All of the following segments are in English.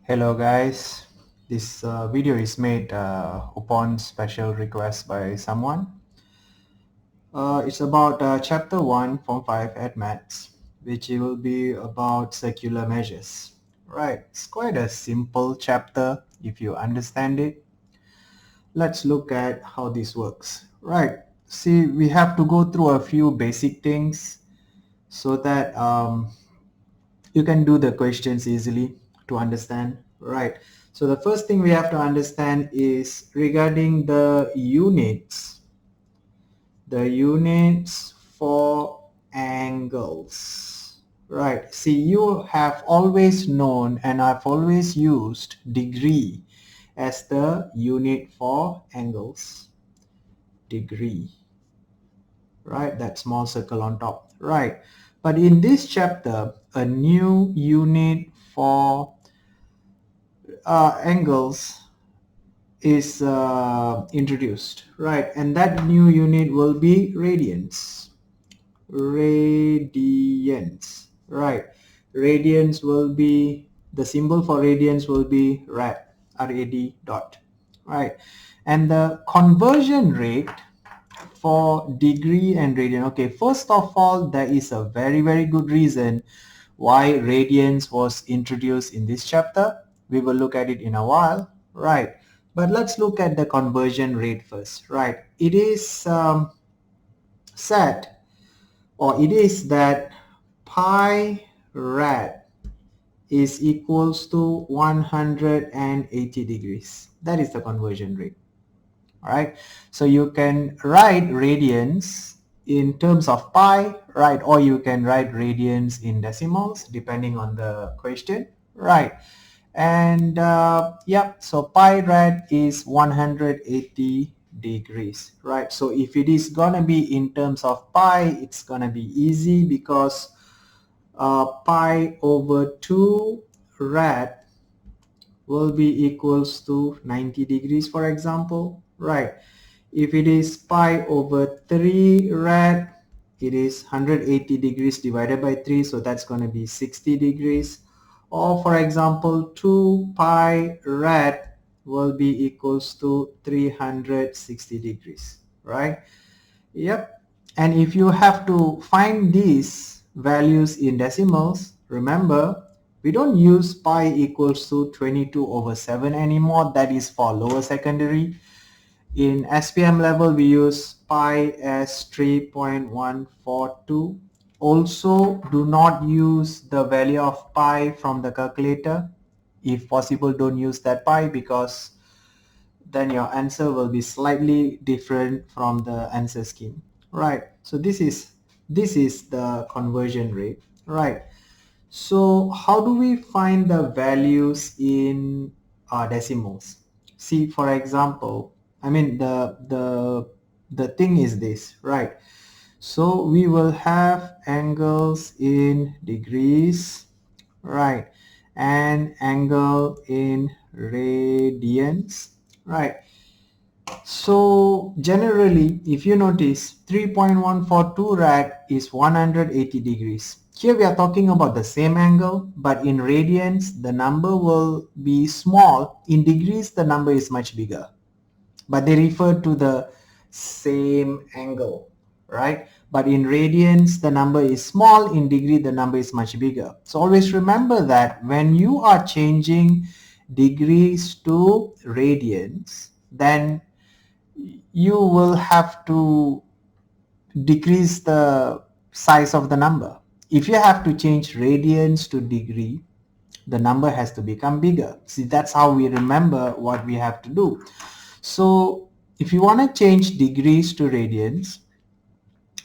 Hello guys, this video is made upon special request by someone. It's about chapter 1 form 5 at maths, which will be about circular measures. Right, it's quite a simple chapter if you understand it. Let's look at how this works. Right, see, we have to go through a few basic things so that you can do the questions easily to understand. Right, so the first thing we have to understand is regarding the units for angles. Right, see, you have always known and I've always used degree as the unit for angles. Degree, right, that small circle on top. Right, but in this chapter a new unit for angles is introduced, right, and that new unit will be radians. Right, radians will be, the symbol for radians will be rad, rad dot, right, and the conversion rate for degree and radian. Okay, first of all, there is a very good reason why radians was introduced in this chapter. We will look at it in a while, right? But let's look at the conversion rate first, right? It is said, or it is that pi rad is equals to 180 degrees. That is the conversion rate. All right, so you can write radians in terms of pi, right, or you can write radians in decimals depending on the question, right? And yeah, so pi rad is 180 degrees, right? So if it is gonna be in terms of pi, it's gonna be easy because pi over 2 rad will be equals to 90 degrees, for example, right? If it is pi over 3 rad, it is 180 degrees divided by 3, so that's going to be 60 degrees. Or for example, 2 pi rad will be equals to 360 degrees, right? Yep. And if you have to find these values in decimals, remember, we don't use pi equals to 22 over 7 anymore. That is for lower secondary. In SPM level, we use pi as 3.142. Also, do not use the value of pi from the calculator. If possible, don't use that pi because then your answer will be slightly different from the answer scheme, right? So this is the conversion rate, right? So how do we find the values in decimals? See, for example, I mean the thing is this, right? So we will have angles in degrees, right, and angle in radians, right? So generally, if you notice, 3.142 rad is 180 degrees. Here we are talking about the same angle, but in radians, the number will be small. In degrees, the number is much bigger. But they refer to the same angle, right? But in radians, the number is small. In degree, the number is much bigger. So always remember that when you are changing degrees to radians, then you will have to decrease the size of the number. If you have to change radians to degree, the number has to become bigger. See, that's how we remember what we have to do. So if you want to change degrees to radians,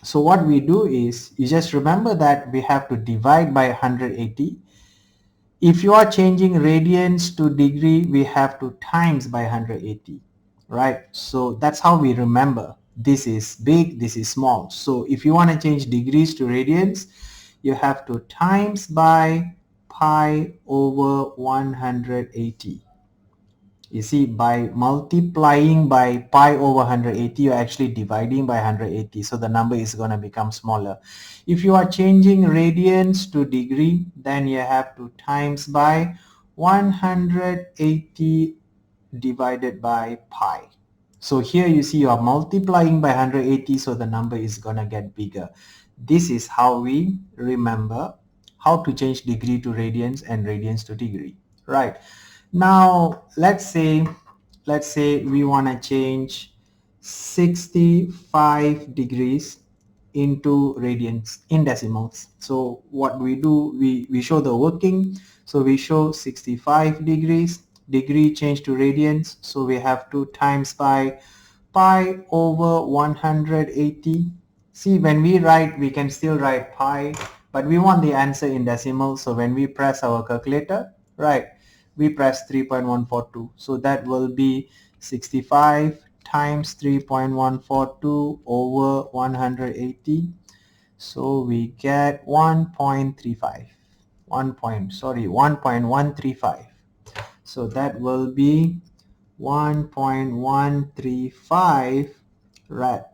so what we do is, you just remember that we have to divide by 180. If you are changing radians to degree, we have to times by 180, right? So that's how we remember. This is big, this is small. So if you want to change degrees to radians, you have to times by pi over 180. You see, by multiplying by pi over 180, you're actually dividing by 180. So the number is going to become smaller. If you are changing radians to degree, then you have to times by 180 divided by pi. So here you see you are multiplying by 180, so the number is gonna get bigger. This is how we remember how to change degree to radians and radians to degree. Right. Now let's say we want to change 65 degrees into radians in decimals. So what we do, we show the working. So we show 65 degrees, degree change to radians. So we have to times by pi over 180. See, when we write, we can still write pi, but we want the answer in decimals. So when we press our calculator, right, we press 3.142. So that will be 65 times 3.142 over 180. So we get 1.35. 1.135. So that will be 1.135 rad.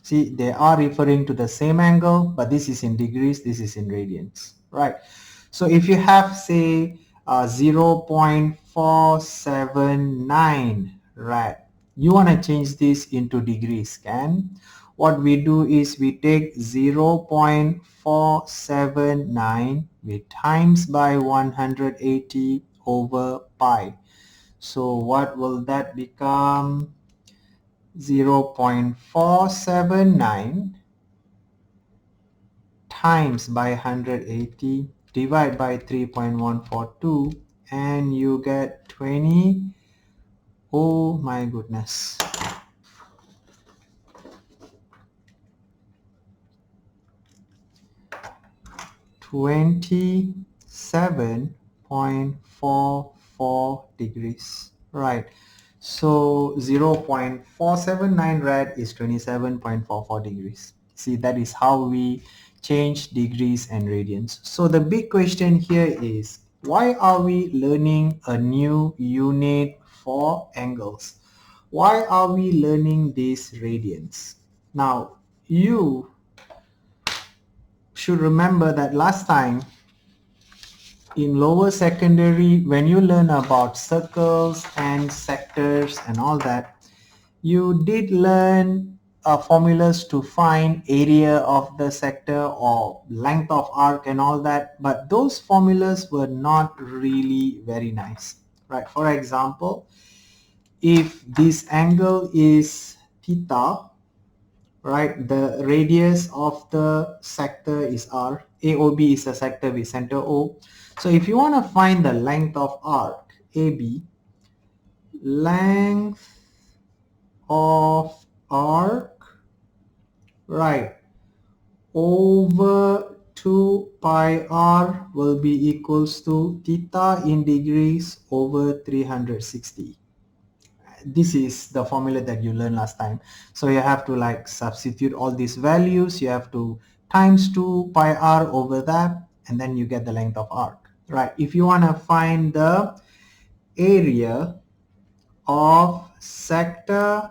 See, they are referring to the same angle, but this is in degrees, this is in radians, right? So if you have, say, 0.479 rad, you want to change this into degrees, can? What we do is we take 0.479, we times by 180 over pi. So what will that become? 0.479 times by 180 divide by 3.142 and you get 20. Oh my goodness. 27.44 degrees, right? So 0.479 rad is 27.44 degrees. See, that is how we change degrees and radians. So the big question here is, why are we learning a new unit for angles? Why are we learning these radians? Now, you should remember that last time in lower secondary, when you learn about circles and sectors and all that, you did learn formulas to find area of the sector or length of arc and all that, but those formulas were not really very nice, right? For example, if this angle is theta, right, the radius of the sector is r, AOB is a sector with center O. So if you want to find the length of arc AB, length of arc, right, over 2 pi r will be equals to theta in degrees over 360. This is the formula that you learned last time. So you have to like substitute all these values. You have to times 2 pi r over that, and then you get the length of arc, right? If you want to find the area of sector,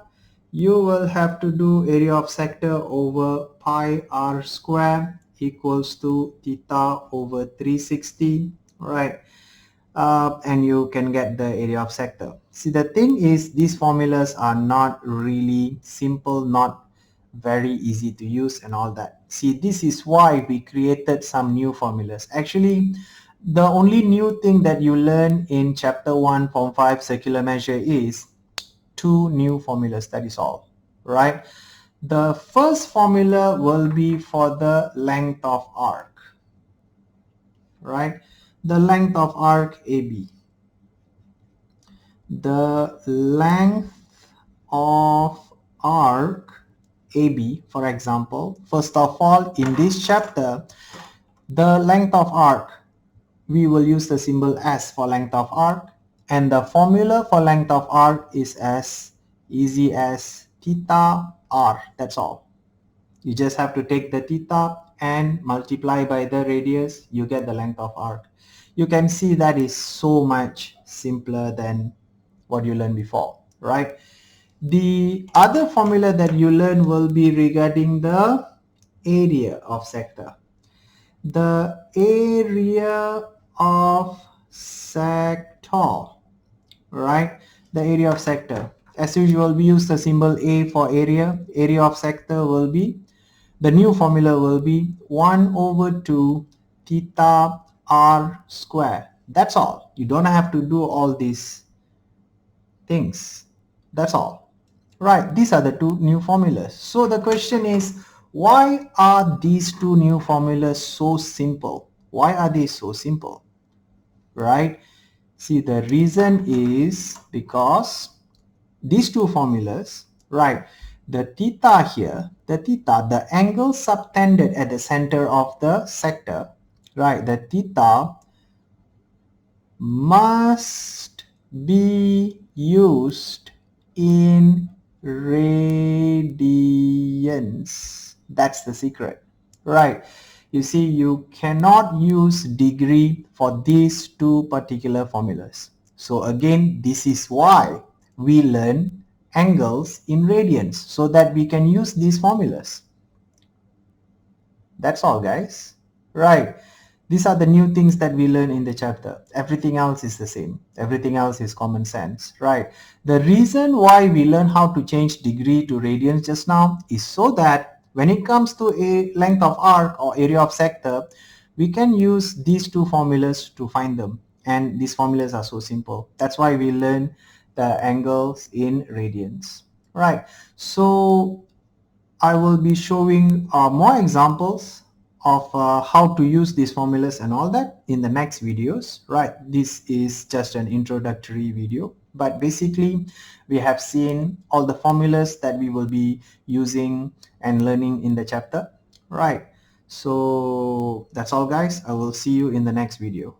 you will have to do area of sector over pi r square equals to theta over 360, right? And you can get the area of sector. See, the thing is, these formulas are not really simple, not very easy to use and all that. See, this is why we created some new formulas. Actually, the only new thing that you learn in chapter 1 form 5 circular measure is 2 new formulas, that is all, right? The first formula will be for the length of arc, right? The length of arc AB. The length of arc AB, for example, first of all, in this chapter, the length of arc, we will use the symbol S for length of arc, and the formula for length of arc is as easy as theta r. That's all. You just have to take the theta and multiply by the radius, you get the length of arc. You can see that is so much simpler than what you learned before, right? The other formula that you learn will be regarding the area of sector. The area of sector, right? The area of sector. As usual, we use the symbol A for area. Area of sector will be, the new formula will be 1 over 2 theta r square. That's all. You don't have to do all these things. That's all. Right, these are the two new formulas. So the question is, why are these two new formulas so simple? Why are they so simple? Right? See, the reason is because these two formulas, right, the theta here, the angle subtended at the center of the sector, right, the theta must be used in radians. That's the secret, right? You see, you cannot use degree for these two particular formulas. So again, this is why we learn angles in radians, so that we can use these formulas. That's all, guys. Right. These are the new things that we learn in the chapter. Everything else is the same. Everything else is common sense, right? The reason why we learn how to change degree to radians just now is so that when it comes to a length of arc or area of sector, we can use these two formulas to find them. And these formulas are so simple. That's why we learn the angles in radians, right? So I will be showing more examples of how to use these formulas and all that in the next videos, right? This is just an introductory video, but basically we have seen all the formulas that we will be using and learning in the chapter, right? So that's all, guys. I will see you in the next video.